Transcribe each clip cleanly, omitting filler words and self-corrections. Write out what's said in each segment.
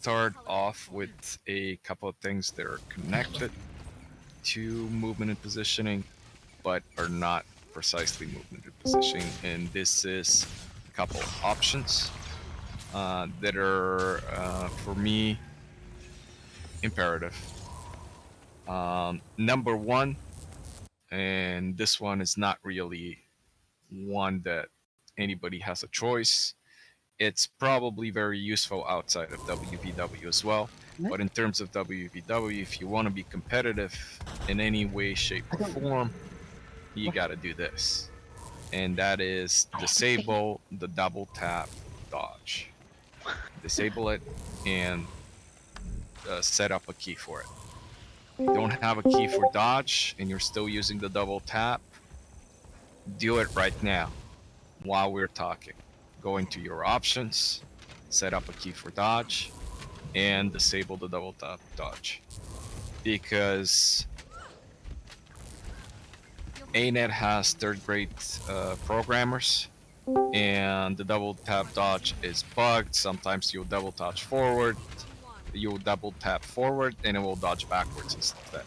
start off with a couple of things that are connected to movement and positioning, but are not precisely movement and positioning. And this is a couple of options that are, for me, imperative. Number one, and this one is not really one that anybody has a choice. It's probably very useful outside of WVW as well. But in terms of WVW, if you want to be competitive in any way, shape, or form, you got to do this. And that is disable the double tap dodge. Disable it and set up a key for it. If you don't have a key for dodge and you're still using the double tap, do it right now while we're talking. Go into your options, set up a key for dodge, and disable the double tap dodge. Because ANET has third grade programmers, and the double tap dodge is bugged. Sometimes you'll double tap forward, and it will dodge backwards instead.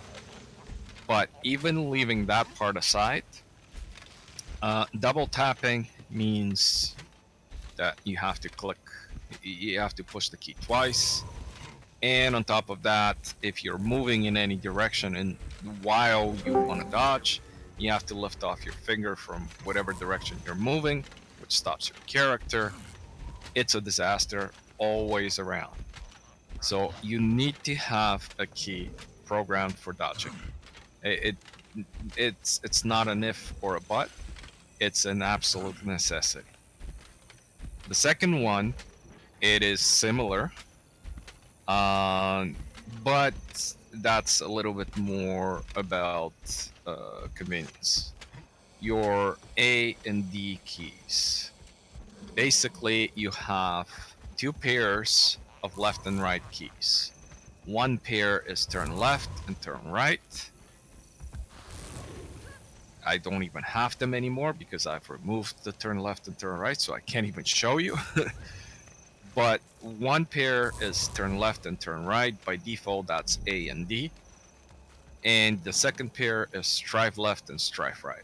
But even leaving that part aside, double tapping means that you have to push the key twice. And on top of that, if you're moving in any direction and while you want to dodge, you have to lift off your finger from whatever direction you're moving, which stops your character. It's a disaster always around. So you need to have a key programmed for dodging. It, it's not an if or a but. It's an absolute necessity. The second one, it is similar, but that's a little bit more about convenience. Your A and D keys. Basically, you have two pairs of left and right keys. One pair is turn left and turn right. I don't even have them anymore because I've removed the turn left and turn right, so I can't even show you. But one pair is turn left and turn right. By default, that's A and D. And the second pair is strive left and strive right,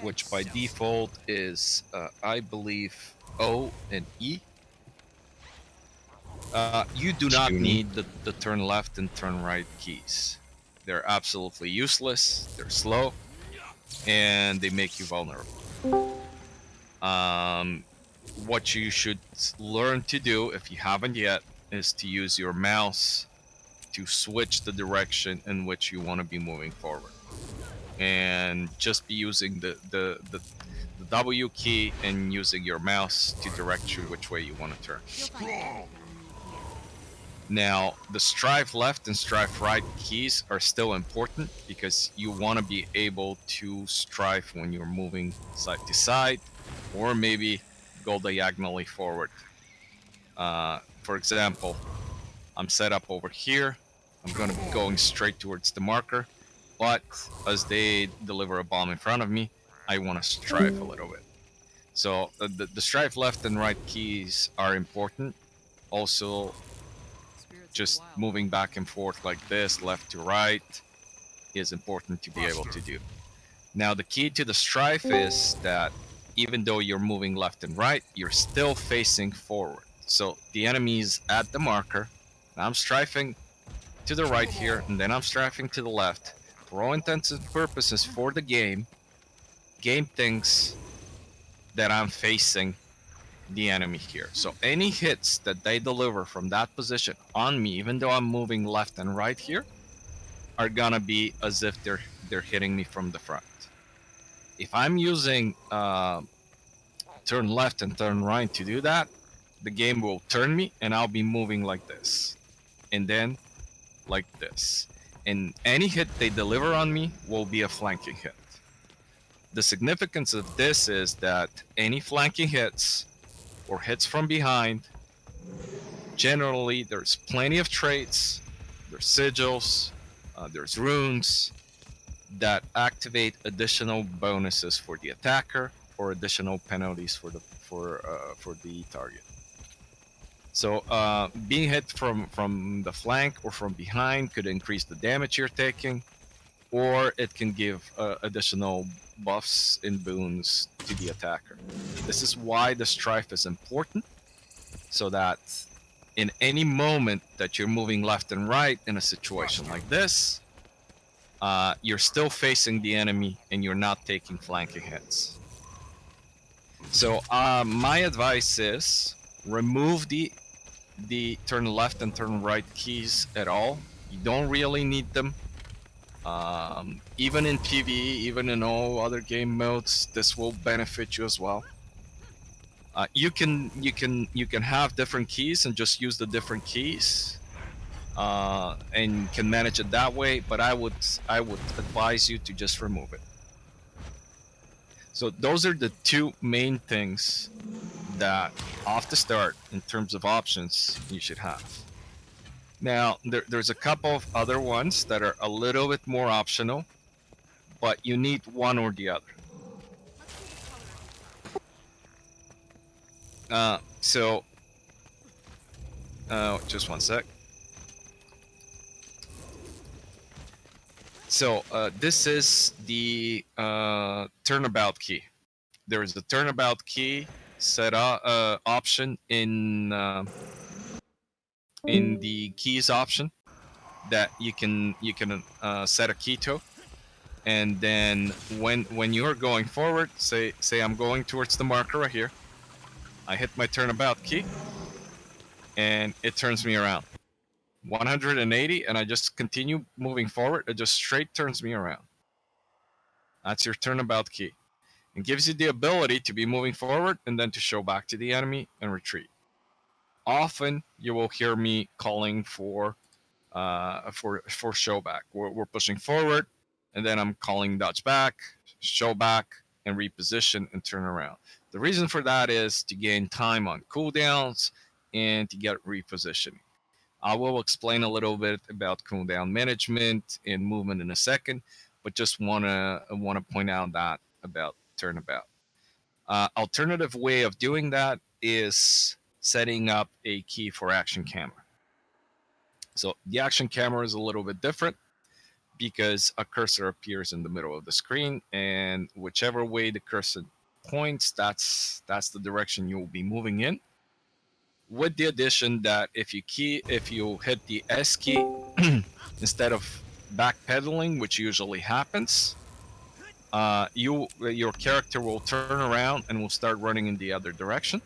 which by default is, I believe, O and E. You do not need the turn left and turn right keys. They're absolutely useless, they're slow, and they make you vulnerable. What you should learn to do, if you haven't yet, is to use your mouse to switch the direction in which you want to be moving forward. And just be using the W key and using your mouse to direct you which way you want to turn. Now, the strive left and strive right keys are still important because you want to be able to strive when you're moving side to side, or maybe go diagonally forward. For example, I'm set up over here. I'm going to be going straight towards the marker, but as they deliver a bomb in front of me, I want to strive a little bit. So the strive left and right keys are important. Also, just moving back and forth like this, left to right, is important to be able to do. Now, the key to the strife is that even though you're moving left and right, you're still facing forward. So the enemy is at the marker, and I'm strifing to the right here, and then I'm strifing to the left. For all intents and purposes for the game thinks that I'm facing the enemy here. So any hits that they deliver from that position on me, even though I'm moving left and right here, are gonna be as if they're hitting me from the front. If I'm using turn left and turn right to do that, the game will turn me and I'll be moving like this, and then like this. And any hit they deliver on me will be a flanking hit. The significance of this is that any flanking hits or hits from behind, generally there's plenty of traits, there's sigils, there's runes that activate additional bonuses for the attacker or additional penalties for the target. So being hit from the flank or from behind could increase the damage you're taking, or it can give additional buffs and boons to the attacker. This is why the strife is important, so that in any moment that you're moving left and right in a situation like this, you're still facing the enemy and you're not taking flanking hits. So my advice is remove the turn left and turn right keys at all. You don't really need them. Even in PvE, even in all other game modes, this will benefit you as well. You can have different keys and just use the different keys, and can manage it that way. But I would advise you to just remove it. So those are the two main things that off the start in terms of options you should have. Now there's a couple of other ones that are a little bit more optional, but you need one or the other. So just one sec. So this is the turnabout key. There is a turnabout key set option in the keys option that you can set a key to, and then when you're going forward, say I'm going towards the marker right here. I hit my turnabout key, and it turns me around 180, and I just continue moving forward. It just straight turns me around. That's your turnabout key. It gives you the ability to be moving forward and then to show back to the enemy and retreat. Often you will hear me calling for show back. We're pushing forward, and then I'm calling dodge back, show back, and reposition and turn around. The reason for that is to gain time on cooldowns and to get repositioning. I will explain a little bit about cooldown management and movement in a second, but just wanna point out that about turnabout. Alternative way of doing that is setting up a key for action camera. So the action camera is a little bit different because a cursor appears in the middle of the screen, and whichever way the cursor points, that's the direction you will be moving in. With the addition that if you hit the S key instead of backpedaling, which usually happens, your character will turn around and will start running in the other direction,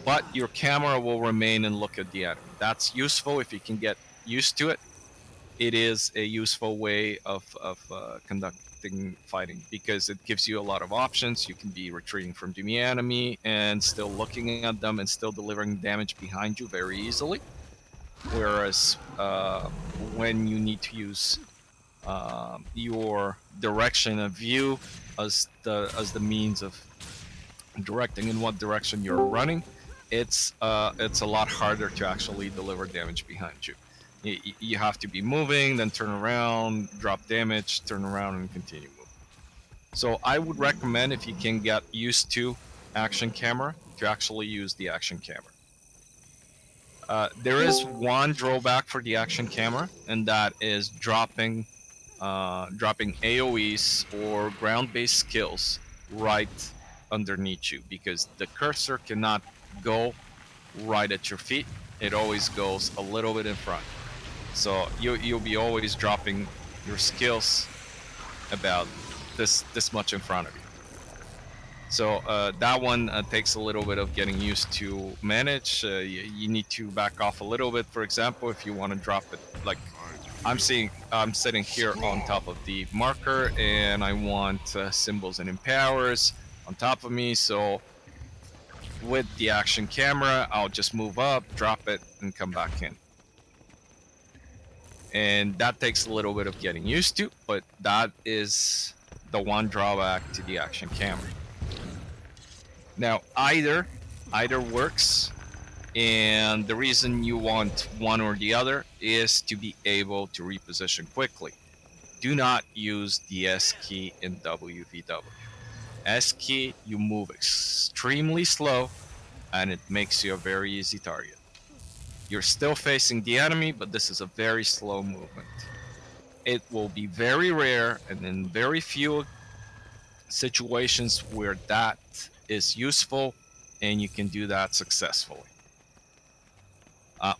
but your camera will remain and look at the enemy. That's useful if you can get used to it. It is a useful way of conducting fighting because it gives you a lot of options. You can be retreating from the enemy and still looking at them and still delivering damage behind you very easily. Whereas when you need to use your direction of view as the means of directing in what direction you're running, it's a lot harder to actually deliver damage behind you. You have to be moving, then turn around, drop damage, turn around, and continue moving. So I would recommend, if you can get used to action camera, to actually use the action camera. There is one drawback for the action camera, and that is dropping AoEs or ground-based skills right underneath you, because the cursor cannot go right at your feet. It always goes a little bit in front. So you'll be always dropping your skills about this much in front of you. So that one takes a little bit of getting used to manage. You need to back off a little bit. For example, if you want to drop it, like I'm sitting here on top of the marker, and I want symbols and empowers on top of me. So with the action camera, I'll just move up, drop it, and come back in. And that takes a little bit of getting used to, but that is the one drawback to the action camera. Now, either works, and the reason you want one or the other is to be able to reposition quickly. Do not use the S key in WVW. S key, you move extremely slow and it makes you a very easy target. You're still facing the enemy, but this is a very slow movement. It will be very rare and in very few situations where that is useful and you can do that successfully.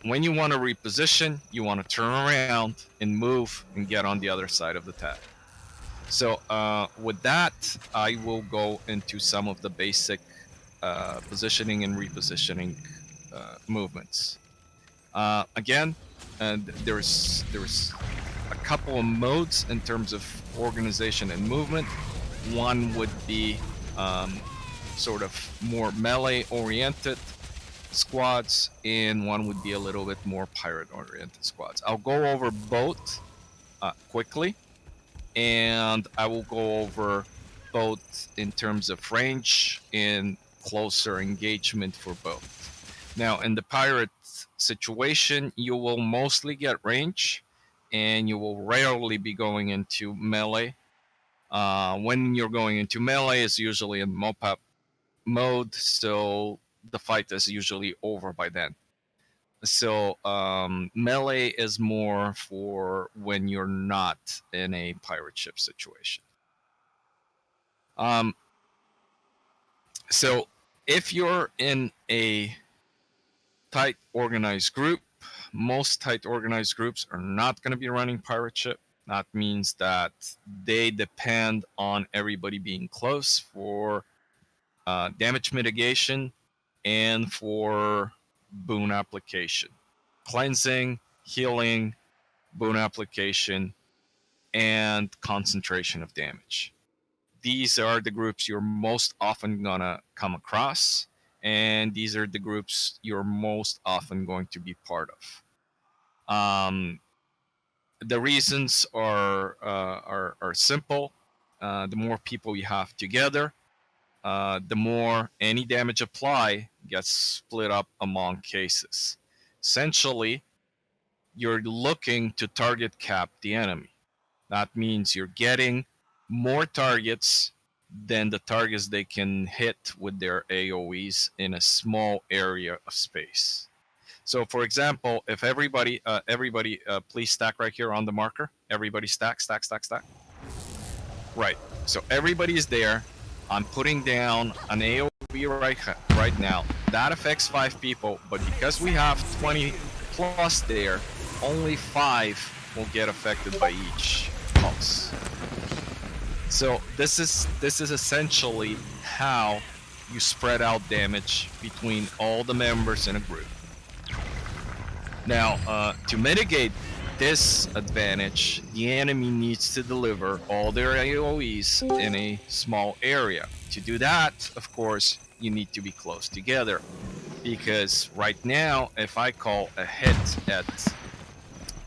When you want to reposition, you want to turn around and move and get on the other side of the tag. So with that, I will go into some of the basic positioning and repositioning movements. Again, there's a couple of modes in terms of organization and movement. One would be sort of more melee oriented squads, and one would be a little bit more pirate oriented squads. I'll go over both quickly, and I will go over both in terms of range and closer engagement for both. Now, in the pirate situation, you will mostly get range, and you will rarely be going into melee. When you're going into melee, it's usually in mop-up mode, so the fight is usually over by then. So melee is more for when you're not in a pirate ship situation. Um, so if you're in a tight organized group, most tight organized groups are not going to be running pirate ship. That means that they depend on everybody being close for damage mitigation and for boon application, cleansing, healing, boon application, and concentration of damage. These are the groups you're most often gonna come across, and these are the groups you're most often going to be part of. The reasons are simple. The more people you have together, the more any damage apply gets split up among cases. Essentially, you're looking to target cap the enemy. That means you're getting more targets than the targets they can hit with their AoEs in a small area of space. So, for example, if everybody, please stack right here on the marker. Everybody stack, stack, stack, stack. Right. So everybody is there. I'm putting down an AoE right now. That affects 5 people, but because we have 20 plus there, only 5 will get affected by each pulse. So this is essentially how you spread out damage between all the members in a group. Now, to mitigate this advantage, the enemy needs to deliver all their AoEs in a small area. To do that, of course, you need to be close together. Because right now, if I call a hit at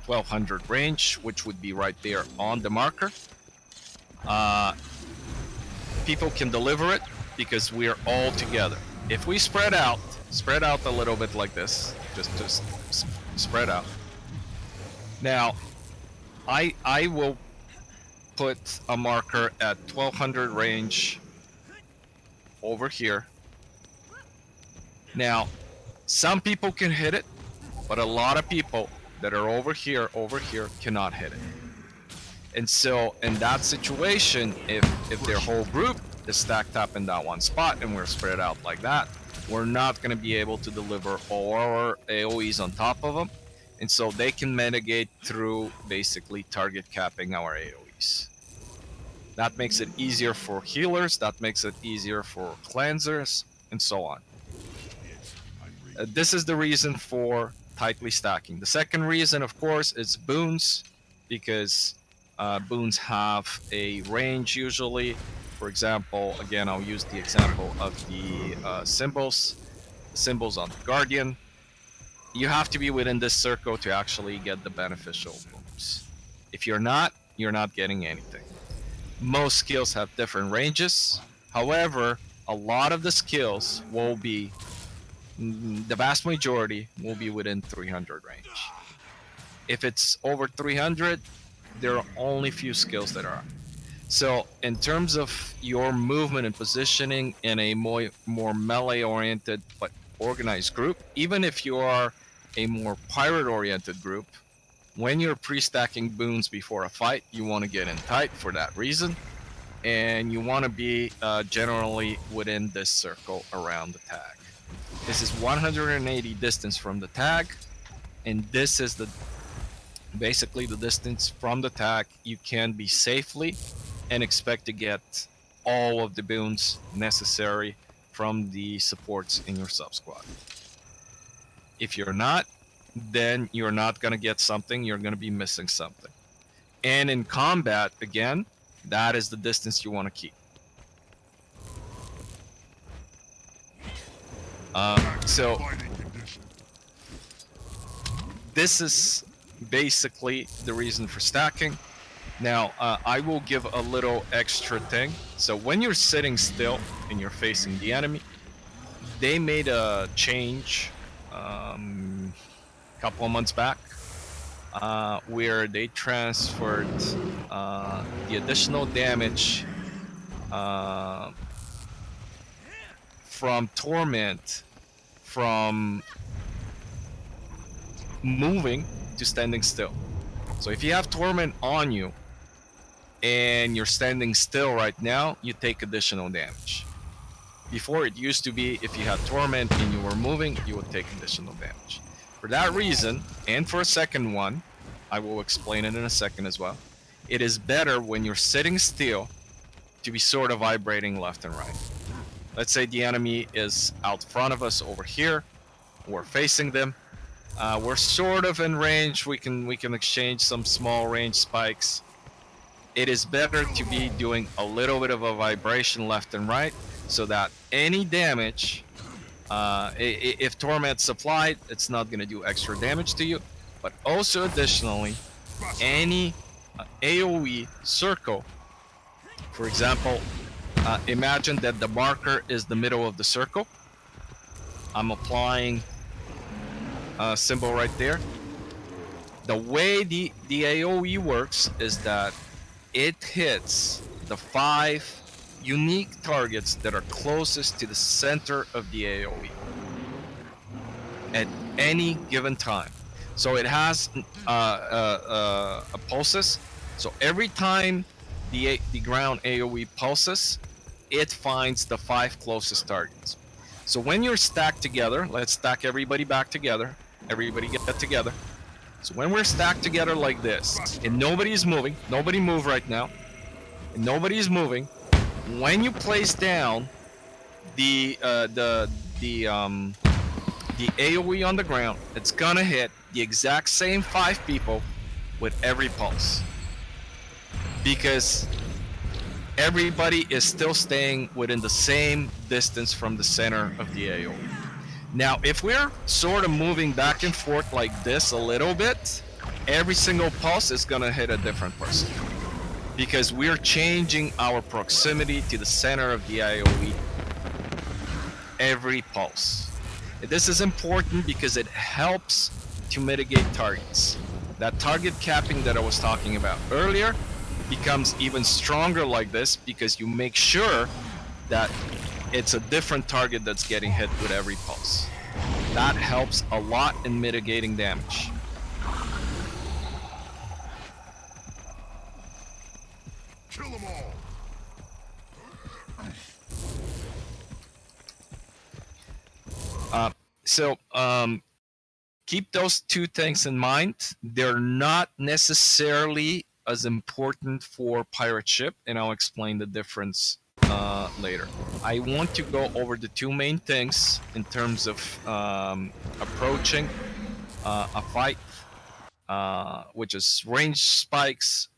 1200 range, which would be right there on the marker, people can deliver it because we're all together. If we spread out a little bit like this, just spread out. Now, I will put a marker at 1200 range over here. Now, some people can hit it, but a lot of people that are over here cannot hit it. And so in that situation, if their whole group is stacked up in that one spot and we're spread out like that, we're not going to be able to deliver all our AoEs on top of them. And so they can mitigate through basically target capping our AoEs. That makes it easier for healers, that makes it easier for cleansers, and so on. This is the reason for tightly stacking. The second reason, of course, is boons, because boons have a range usually. For example, again, I'll use the example of the symbols on the Guardian. You have to be within this circle to actually get the beneficial moves. If you're not getting anything. Most skills have different ranges. However, a lot of the skills will be, the vast majority will be within 300 range. If it's over 300, there are only few skills that are. So in terms of your movement and positioning in a more melee oriented but organized group, even if you are a more pirate-oriented group, when you're pre-stacking boons before a fight, you want to get in tight for that reason, and you want to be generally within this circle around the tag. This is 180 distance from the tag, and this is basically the distance from the tag you can be safely and expect to get all of the boons necessary from the supports in your sub squad. If you're not, then you're not going to get something, you're going to be missing something. And in combat, again, that is the distance you want to keep. So this is basically the reason for stacking. Now, I will give a little extra thing. So when you're sitting still and you're facing the enemy, they made a change a couple of months back where they transferred the additional damage from Torment from moving to standing still. So if you have Torment on you and you're standing still right now, you take additional damage. Before, it used to be if you had Torment and you were moving, you would take additional damage. For that reason, and for a second one, I will explain it in a second as well, it is better when you're sitting still to be sort of vibrating left and right. Let's say the enemy is out front of us over here, we're facing them, we're sort of in range, we can exchange some small range spikes. It is better to be doing a little bit of a vibration left and right, so that any damage, if Torment's applied, it's not going to do extra damage to you, but also additionally, any AoE circle, for example, imagine that the marker is the middle of the circle. I'm applying a symbol right there. The way the AoE works is that it hits the 5 unique targets that are closest to the center of the AoE at any given time. So it has a pulses. So every time the ground AoE pulses, it finds the 5 closest targets. So when you're stacked together, let's stack everybody back together. Everybody get together. So when we're stacked together like this, and nobody's moving, nobody move right now, and nobody's moving, when you place down the AoE on the ground, it's gonna hit the exact same 5 people with every pulse, because everybody is still staying within the same distance from the center of the AoE. Now, if we're sort of moving back and forth like this a little bit, every single pulse is gonna hit a different person, because we're changing our proximity to the center of the AoE every pulse. This is important because it helps to mitigate targets. That target capping that I was talking about earlier becomes even stronger like this, because you make sure that it's a different target that's getting hit with every pulse. That helps a lot in mitigating damage. Kill them all. So keep those 2 things in mind. They're not necessarily as important for pirate ship, and I'll explain the difference later. I want to go over the 2 main things in terms of approaching a fight, which is range spikes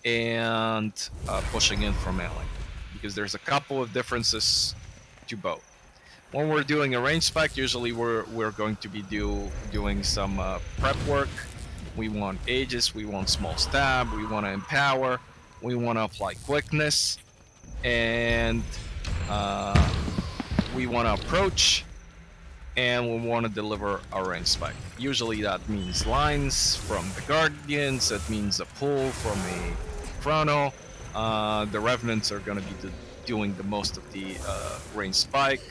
and pushing in from melee, because there's a couple of differences to both. When we're doing a range spike, usually we're going to be doing some prep work. We want Aegis, we want small stab, we want to empower, we want to apply quickness, and we want to approach, and we want to deliver a range spike. Usually that means lines from the Guardians, that means a pull from a Chrono. The Revenants are going to be doing the most of the range spike,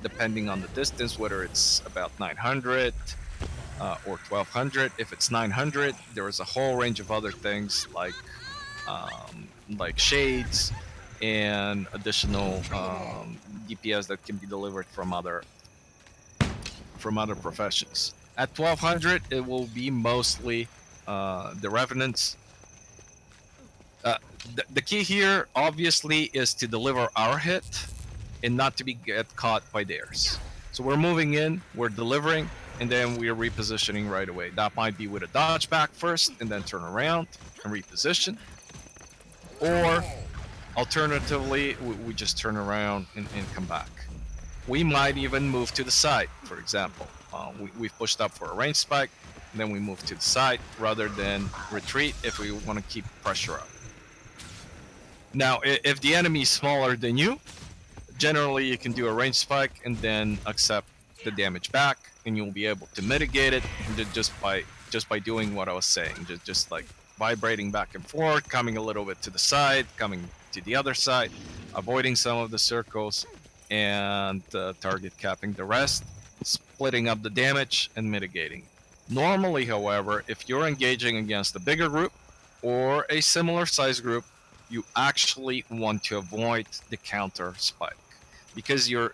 depending on the distance, whether it's about 900 or 1200. If it's 900, there is a whole range of other things like shades and additional DPS that can be delivered from other professions. At 1200, it will be mostly the revenants. The key here, obviously, is to deliver our hit and not to be get caught by theirs. So we're moving in, we're delivering, and then we're repositioning right away. That might be with a dodge back first, and then turn around and reposition, Kill 'em or all. alternatively, we just turn around and come back. We might even move to the side, for example. We've pushed up for a range spike, and then we move to the side rather than retreat if we want to keep pressure up. Now, if the enemy is smaller than you, generally you can do a range spike and then accept the damage back, and you'll be able to mitigate it just by doing what I was saying, just like vibrating back and forth, coming a little bit to the side, coming to the other side, avoiding some of the circles, and target capping the rest, splitting up the damage and mitigating. Normally, however, if you're engaging against a bigger group or a similar size group, you actually want to avoid the counter spike because you're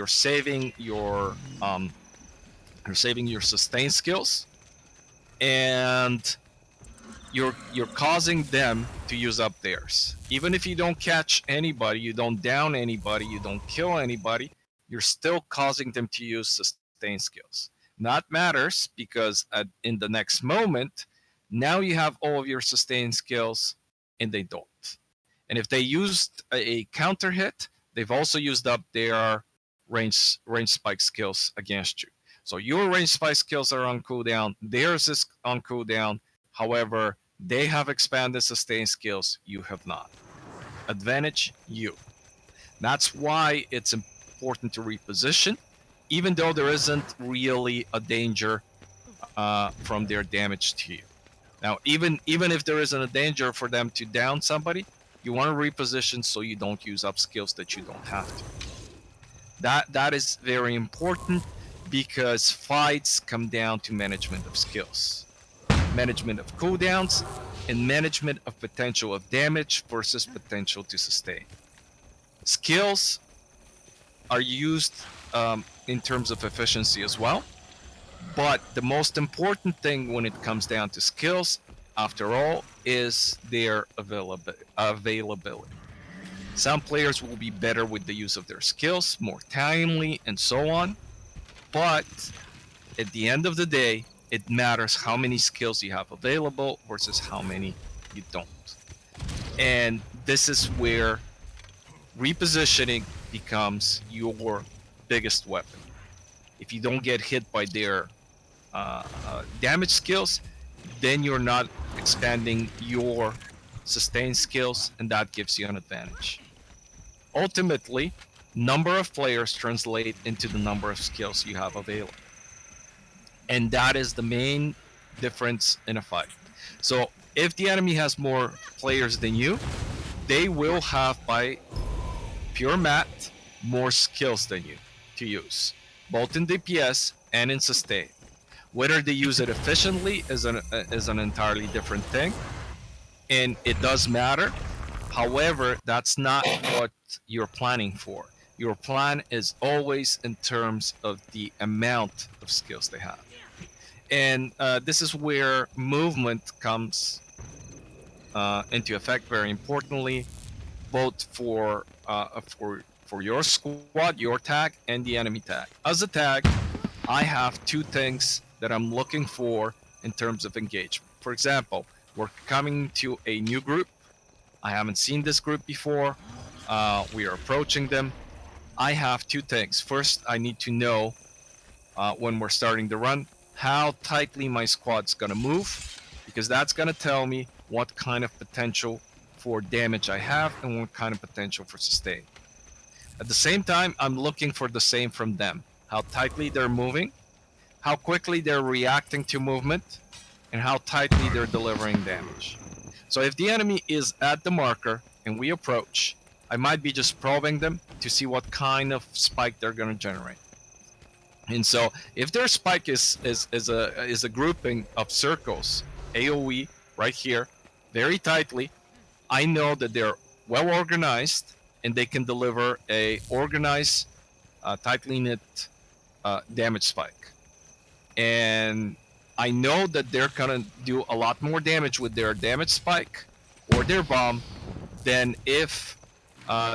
saving your sustain skills, and you're causing them to use up theirs. Even if you don't catch anybody, you don't down anybody, you don't kill anybody, you're still causing them to use sustain skills. That matters because in the next moment, now you have all of your sustain skills and they don't. And if they used a counter hit, they've also used up their range spike skills against you. So your range spike skills are on cooldown, theirs is on cooldown. However, they have expanded sustain skills, you have not. Advantage, you. That's why it's important to reposition, even though there isn't really a danger from their damage to you. Now, even if there isn't a danger for them to down somebody, you want to reposition so you don't use up skills that you don't have to. That is very important because fights come down to management of skills, management of cooldowns, and management of potential of damage versus potential to sustain. Skills are used in terms of efficiency as well, but the most important thing when it comes down to skills, after all, is their availability. Some players will be better with the use of their skills, more timely, and so on. But at the end of the day, it matters how many skills you have available versus how many you don't. And this is where repositioning becomes your biggest weapon. If you don't get hit by their damage skills, then you're not expanding your sustain skills, and that gives you an advantage. Ultimately, number of players translate into the number of skills you have available. And that is the main difference in a fight. So if the enemy has more players than you, they will have, by pure math, more skills than you to use, both in DPS and in sustain. Whether they use it efficiently is an entirely different thing, and it does matter. However, that's not what you're planning for. Your plan is always in terms of the amount of skills they have. And this is where movement comes into effect very importantly, both for your squad, your tag, and the enemy tag. As a tag, I have two things that I'm looking for in terms of engagement. For example, we're coming to a new group. I haven't seen this group before. We are approaching them. I have two things. First, I need to know when we're starting the run how tightly my squad's gonna move, because that's gonna tell me what kind of potential for damage I have and what kind of potential for sustain. At the same time, I'm looking for the same from them: how tightly they're moving, how quickly they're reacting to movement, and how tightly they're delivering damage. So if the enemy is at the marker and we approach, I might be just probing them to see what kind of spike they're going to generate. And so if their spike is a grouping of circles, AoE right here, very tightly, I know that they're well organized and they can deliver a organized, tightly knit damage spike. And I know that they're gonna do a lot more damage with their damage spike or their bomb than if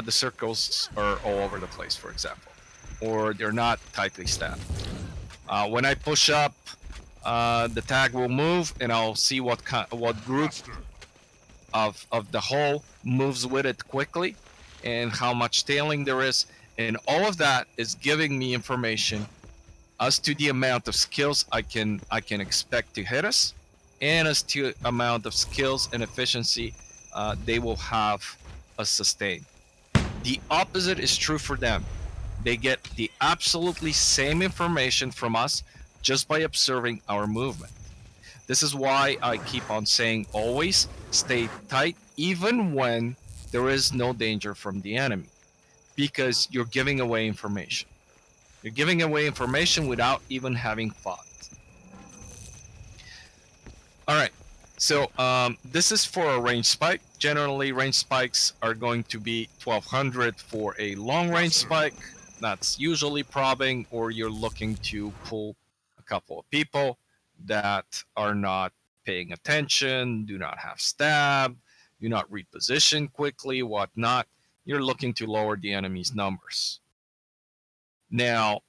the circles are all over the place, for example, or they're not tightly stacked. When I push up, the tag will move, and I'll see what group of the whole moves with it quickly, and how much tailing there is, and all of that is giving me information as to the amount of skills I can expect to hit us, and as to amount of skills and efficiency they will have a sustain. The opposite is true for them. They get the absolutely same information from us just by observing our movement. This is why I keep on saying always stay tight even when there is no danger from the enemy, because you're giving away information. You're giving away information without even having fought. All right, so this is for a range spike. Generally, range spikes are going to be 1200 for a long range spike. That's usually probing, or you're looking to pull a couple of people that are not paying attention, do not have stab, do not reposition quickly, whatnot. You're looking to lower the enemy's numbers. Now,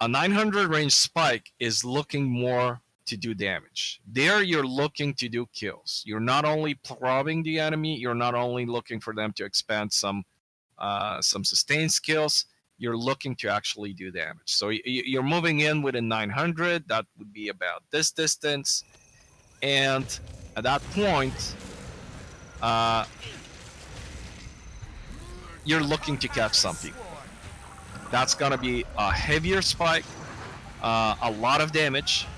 a 900 range spike is looking more to do damage. There, you're looking to do kills. You're not only probing the enemy, you're not only looking for them to expand some sustained skills, you're looking to actually do damage. So you're moving in with a 900, that would be about this distance, and at that point, you're looking to catch something. That's gonna be a heavier spike, a lot of damage.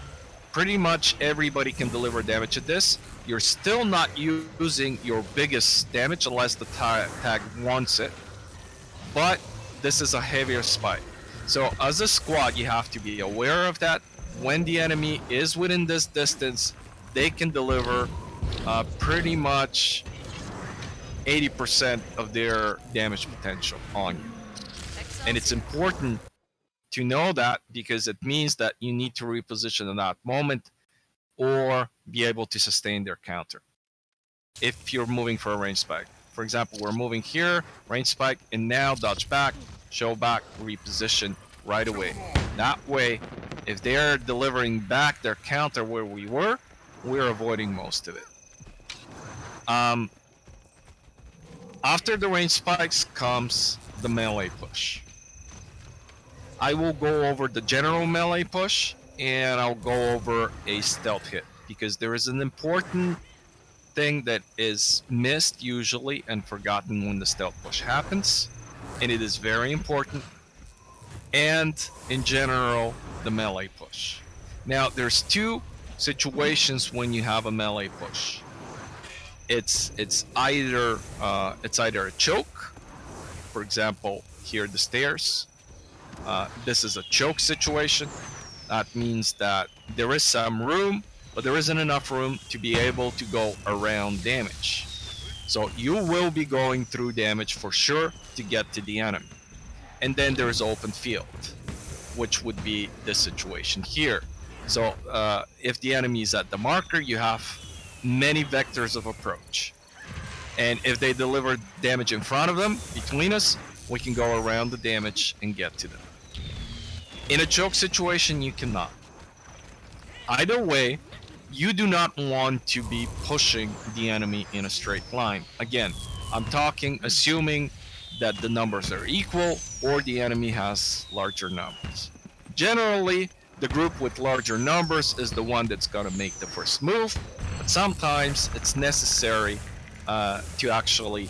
Pretty much everybody can deliver damage at this. You're still not using your biggest damage unless the tag wants it, but this is a heavier spike. So as a squad, you have to be aware of that. When the enemy is within this distance, they can deliver pretty much 80% of their damage potential on you. And it's important to know that, because it means that you need to reposition in that moment or be able to sustain their counter if you're moving for a range spike. For example, we're moving here, range spike, and now dodge back, show back, reposition right away. That way, if they're delivering back their counter where we were, we're avoiding most of it. After the range spikes comes the melee push. I will go over the general melee push, and I'll go over a stealth hit, because there is an important thing that is missed usually and forgotten when the stealth push happens, and it is very important. And in general, the melee push. Now, there's two situations when you have a melee push. It's either a choke. For example, here the stairs. This is a choke situation. That means that there is some room, but there isn't enough room to be able to go around damage. So you will be going through damage for sure to get to the enemy. And then there is open field, which would be this situation here. So if the enemy is at the marker, you have many vectors of approach. And if they deliver damage in front of them, between us, we can go around the damage and get to them. In a choke situation, you cannot. Either way, you do not want to be pushing the enemy in a straight line. Again, I'm talking assuming that the numbers are equal or the enemy has larger numbers. Generally, the group with larger numbers is the one that's going to make the first move, but sometimes it's necessary to actually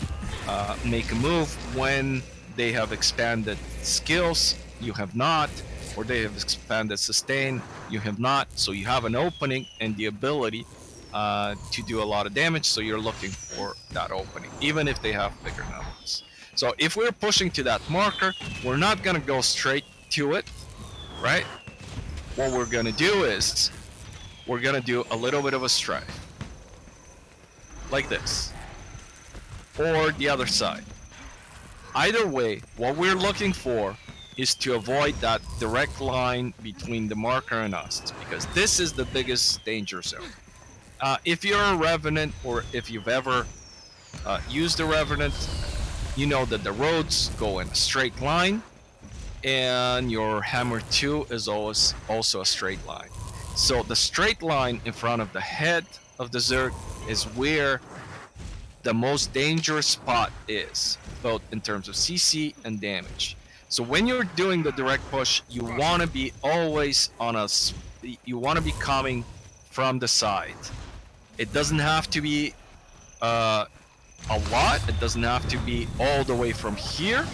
make a move when they have expanded skills, you have not, or they have expanded sustain, you have not. So you have an opening and the ability to do a lot of damage, so you're looking for that opening, even if they have bigger numbers. So if we're pushing to that marker, we're not gonna go straight to it, right? What we're gonna do is we're gonna do a little bit of a strife, like this, or the other side. Either way, what we're looking for is to avoid that direct line between the marker and us, because this is the biggest danger zone. If you're a revenant, or if you've ever used a revenant, you know that the roads go in a straight line, and your hammer 2 is always also a straight line. So the straight line in front of the head of the Zerg is where the most dangerous spot is, both in terms of CC and damage. So when you're doing the direct push, you want to be always on a, you want to be coming from the side. It doesn't have to be a lot. It doesn't have to be all the way from here,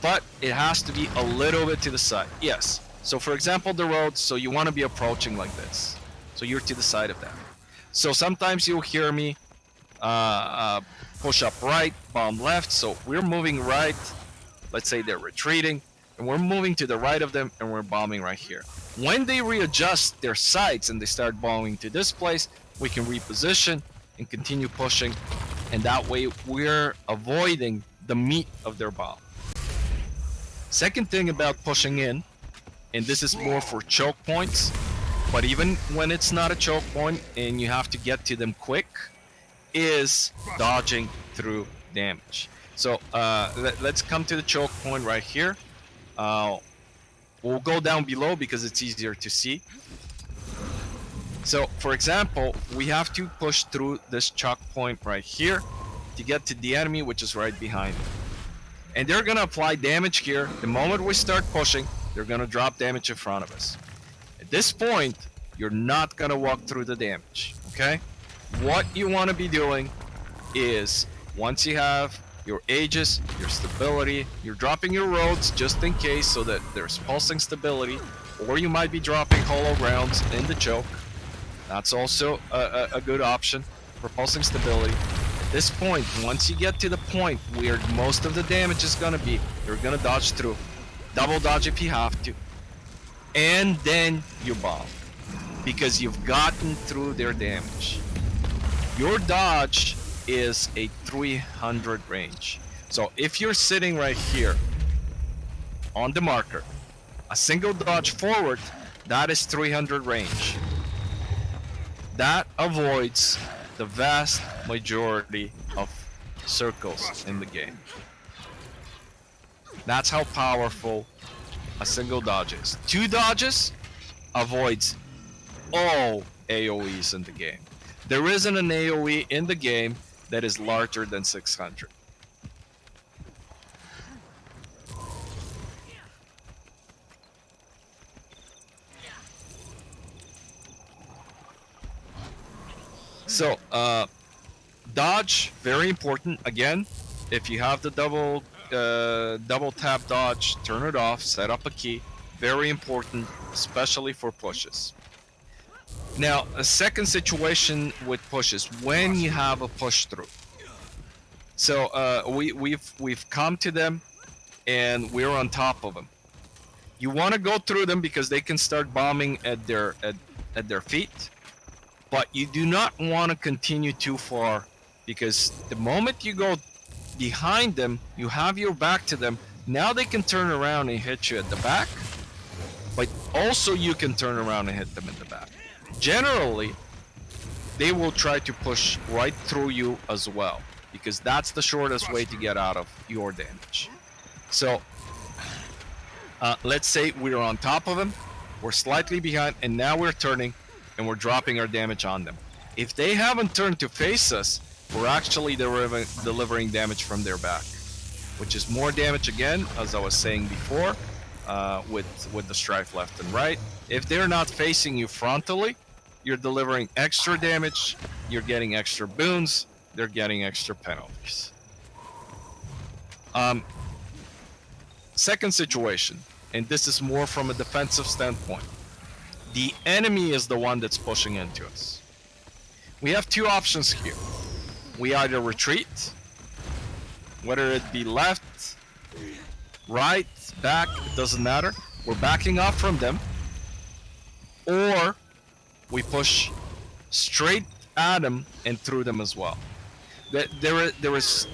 but it has to be a little bit to the side. Yes. So for example, the road, so you want to be approaching like this. So you're to the side of that. So sometimes you'll hear me push up right, bomb left. So we're moving right. Let's say they're retreating, and we're moving to the right of them, and we're bombing right here. When they readjust their sights and they start bombing to this place, we can reposition and continue pushing, and that way we're avoiding the meat of their bomb. Second thing about pushing in, and this is more for choke points, but even when it's not a choke point and you have to get to them quick, is dodging through damage. So let's come to the choke point right here. We'll go down below because it's easier to see. So for example, we have to push through this choke point right here to get to the enemy, which is right behind it. And they're gonna apply damage here. The moment we start pushing, they're gonna drop damage in front of us. At this point, you're not gonna walk through the damage, okay? What you wanna be doing is, once you have your aegis, your stability, you're dropping your roads just in case so that there's pulsing stability, or you might be dropping hollow grounds in the choke. That's also a good option for pulsing stability. At this point, once you get to the point where most of the damage is gonna be, you're gonna dodge through. Double dodge if you have to. And then you bomb, because you've gotten through their damage. Your dodge is a 300 range. So if you're sitting right here on the marker, a single dodge forward, that is 300 range. That avoids the vast majority of circles in the game. That's how powerful a single dodge is. 2 dodges avoids all AoEs in the game. There isn't an AoE in the game that is larger than 600. So, dodge, very important. Again, if you have the double tap dodge, turn it off, set up a key. Very important, especially for pushes. Now, a second situation with pushes, when you have a push through. So we've come to them, and we're on top of them. You want to go through them because they can start bombing at their feet, but you do not want to continue too far, because the moment you go behind them, you have your back to them. Now they can turn around and hit you at the back, but also you can turn around and hit them in the back. Generally, they will try to push right through you as well, because that's the shortest way to get out of your damage. So let's say we're on top of them, we're slightly behind, and now we're turning and we're dropping our damage on them. If they haven't turned to face us, we're actually delivering damage from their back, which is more damage again, as I was saying before, with the strife left and right. If they're not facing you frontally, you're delivering extra damage, you're getting extra boons, they're getting extra penalties. Second situation, and this is more from a defensive standpoint. The enemy is the one that's pushing into us. We have 2 options here. We either retreat, whether it be left, right, back, it doesn't matter. We're backing off from them, or we push straight at them and through them as well. There is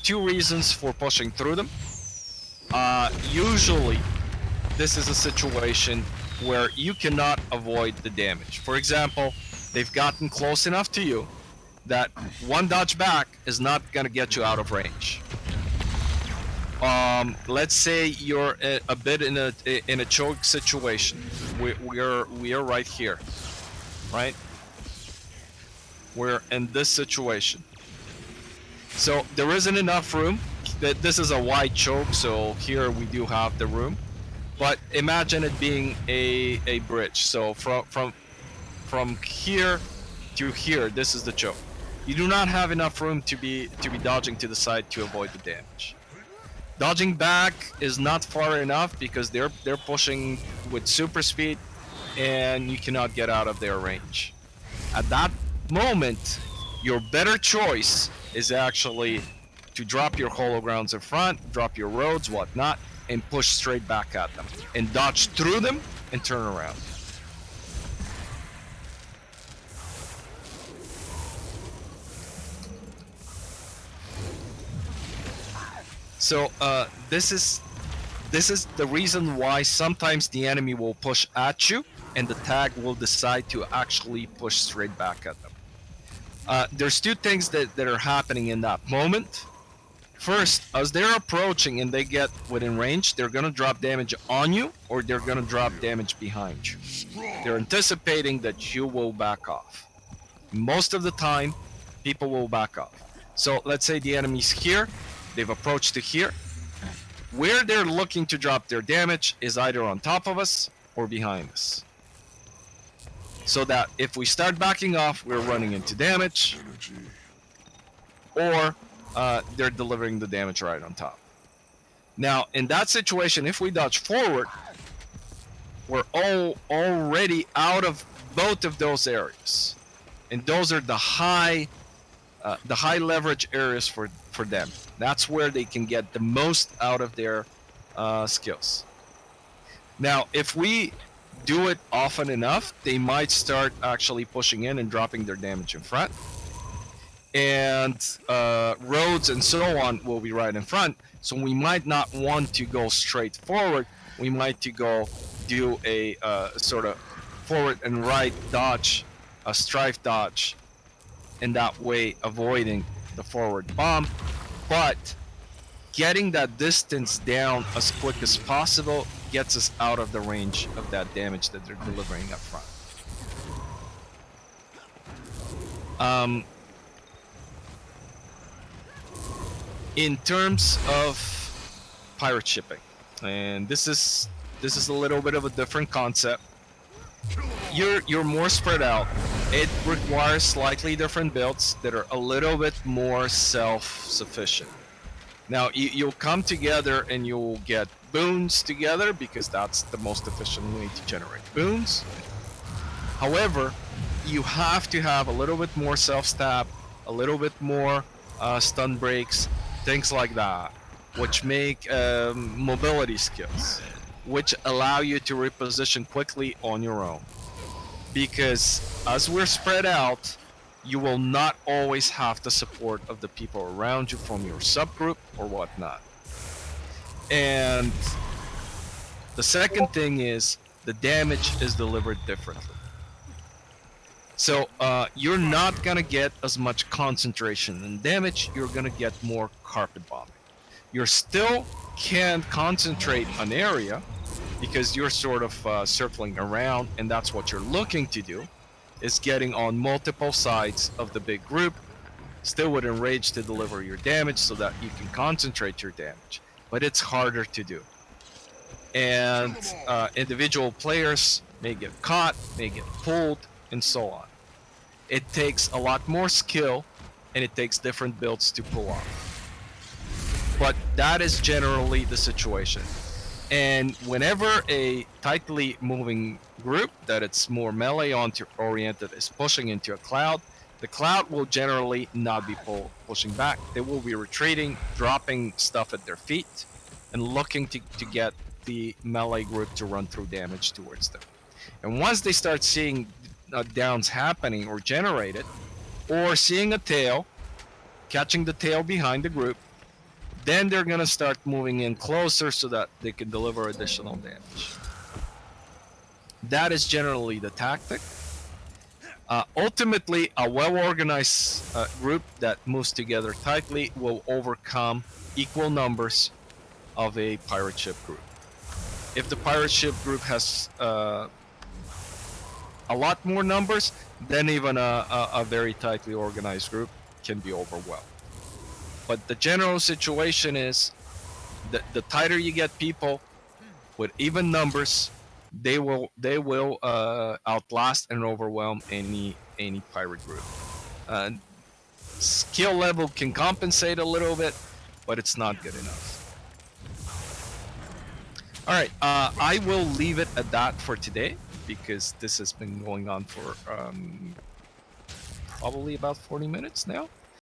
two reasons for pushing through them. Usually, this is a situation where you cannot avoid the damage. For example, they've gotten close enough to you that one dodge back is not going to get you out of range. Let's say you're a bit in a choke situation. We are right here, right? We're in this situation. So there isn't enough room. This is a wide choke, so here we do have the room. But imagine it being a bridge. So from here to here, this is the choke. You do not have enough room to be dodging to the side to avoid the damage. Dodging back is not far enough because they're pushing with super speed, and you cannot get out of their range. At that moment, your better choice is actually to drop your hologrounds in front, drop your roads, whatnot, and push straight back at them, and dodge through them and turn around. So this is the reason why sometimes the enemy will push at you, and the tag will decide to actually push straight back at them. There's two things that are happening in that moment. First, as they're approaching and they get within range, they're going to drop damage on you, or they're going to drop damage behind you. They're anticipating that you will back off. Most of the time, people will back off. So let's say the enemy's here, they've approached to here. Where they're looking to drop their damage is either on top of us or behind us. So that if we start backing off, we're running into damage, or they're delivering the damage right on top. Now, in that situation, if we dodge forward, we're already out of both of those areas, and those are the high leverage areas for them. That's where they can get the most out of their skills. Now, if we do it often enough, they might start actually pushing in and dropping their damage in front. And roads and so on will be right in front. So we might not want to go straight forward. We might to go do a sort of forward and right dodge, a strife dodge, and that way avoiding the forward bomb. But getting that distance down as quick as possible gets us out of the range of that damage that they're delivering up front. In terms of pirate shipping, and this is a little bit of a different concept. You're more spread out. It requires slightly different builds that are a little bit more self-sufficient. Now you'll come together and you'll get boons together because that's the most efficient way to generate boons. However, you have to have a little bit more self-stab, a little bit more stun breaks, things like that, which make mobility skills, which allow you to reposition quickly on your own. Because as we're spread out, you will not always have the support of the people around you from your subgroup or whatnot. And the second thing is the damage is delivered differently. So you're not gonna get as much concentration in damage. You're gonna get more carpet bombing. You still can concentrate an area because you're sort of circling around, and that's what you're looking to do, is getting on multiple sides of the big group, still within range to deliver your damage so that you can concentrate your damage. But it's harder to do. And individual players may get caught, may get pulled, and so on. It takes a lot more skill, and it takes different builds to pull off. But that is generally the situation. And whenever a tightly moving group that it's more melee oriented is pushing into a cloud, the cloud will generally not be pushing back. They will be retreating, dropping stuff at their feet, and looking to get the melee group to run through damage towards them. And once they start seeing downs happening or generated, or seeing a tail, catching the tail behind the group, then they're going to start moving in closer so that they can deliver additional damage. That is generally the tactic. Ultimately, a well-organized group that moves together tightly will overcome equal numbers of a pirate ship group. If the pirate ship group has a lot more numbers, then even a very tightly organized group can be overwhelmed. But the general situation is that the tighter you get people with even numbers, they will outlast and overwhelm any pirate group. Skill level can compensate a little bit, but it's not good enough. All right, I will leave it at that for today because this has been going on for probably about 40 minutes now.